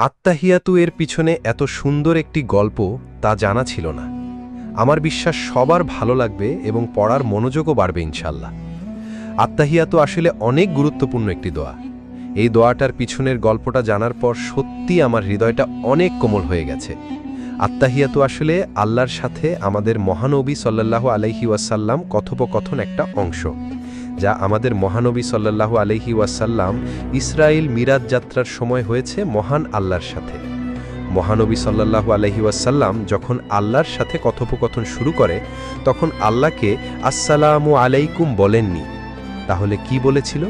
আত্তাহিয়াতু এর পিছনে এত সুন্দর একটি গল্প তা জানা ছিল না। আমার বিশ্বাস সবার ভালো লাগবে এবং পড়ার মনোযোগও বাড়বে ইনশাল্লাহ। আত্তাহিয়াতু আসলে অনেক গুরুত্বপূর্ণ একটি দোয়া। এই দোয়াটার পিছনের গল্পটা জানার পর সত্যি আমার হৃদয়টা অনেক কোমল হয়ে গেছে। আত্তাহিয়াতু আসলে আল্লাহর সাথে আমাদের মহানবী সাল্লাল্লাহু আলাইহি ওয়াসাল্লাম কথোপকথন একটা অংশ, যা আমাদের মহানবী সাল্লাল্লাহু আলাইহি ওয়াসাল্লাম ইসরাইল মিরাজ যাত্রার সময় হয়েছে মহান আল্লাহর সাথে। মহানবী সাল্লাল্লাহু আলাইহি ওয়াসাল্লাম যখন আল্লাহর সাথে কথোপকথন শুরু করে তখন আল্লাহকে আসসালামু আলাইকুম বলেননি। তাহলে কি বলেছিল?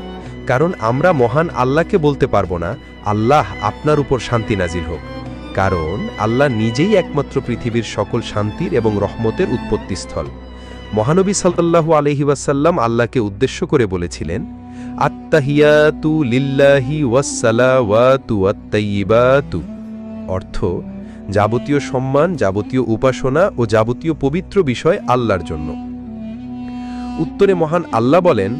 কারণ আমরা মহান আল্লাহকে বলতে পারবো না আল্লাহ আপনার উপর শান্তি নাজিল হোক, কারণ আল্লাহ নিজেই একমাত্র পৃথিবীর সকল শান্তির এবং রহমতের উৎপত্তিস্থল। মহানবী সাল্লাল্লাহু আলাইহি ওয়াসাল্লাম আল্লাহকে উদ্দেশ্য করে বলেছিলেন, আত্তাহিয়াতু লিল্লাহি ওয়াসসালাওয়াতু ওয়াত-তাইয়্যিবাতু, অর্থ যাবতীয় সম্মান, যাবতীয় উপাসনা ও যাবতীয় পবিত্র বিষয় আল্লাহর জন্য। উত্তরে মহান আল্লাহ বলেন,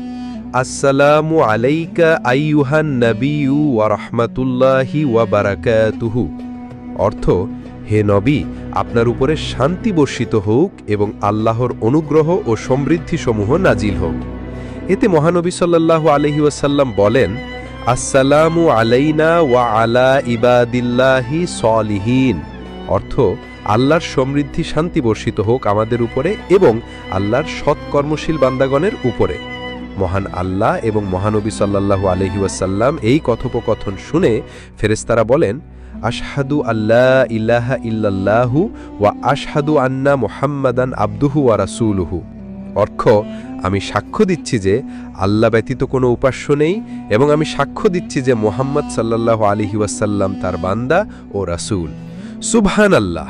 আসসালামু আলাইকা আইয়ুহান নবিয়্যু ওয়া রাহমাতুল্লাহি ওয়া বারাকাতুহু, অর্থ হে নবী, আপনার উপরে শান্তি বর্ষিত হোক এবং আল্লাহর অনুগ্রহ ও সমৃদ্ধিসমূহ নাজিল হোক। এতে মহানবী সাল্লাল্লাহু আলাইহি ওয়াসাল্লাম বলেন, আসসালামু আলাইনা ওয়া আলা ইবাদিল্লাহি সলিহিন, অর্থ আল্লাহর সমৃদ্ধি শান্তি বর্ষিত হোক আমাদের উপরে এবং আল্লাহর সৎকর্মশীল বান্দাগণের উপরে। মহান আল্লাহ এবং মহানবী সাল্লাল্লাহু আলাইহি ওয়াসাল্লাম এই কথোপকথন শুনে ফেরেশতারা বলেন, আশহাদু আল্লা ইলাহা ইল্লাল্লাহু ওয়া আশহাদু আন্না মুহাম্মাদান আবদুহু ওয়া রাসূলুহু, অর্থ আমি সাক্ষ্য দিচ্ছি যে আল্লাহ ব্যতীত কোনো উপাস্য নেই এবং আমি সাক্ষ্য দিচ্ছি যে মুহাম্মদ সাল্লাল্লাহু আলাইহি ওয়াসাল্লাম তার বান্দা ও রাসূল। সুবহানাল্লাহ।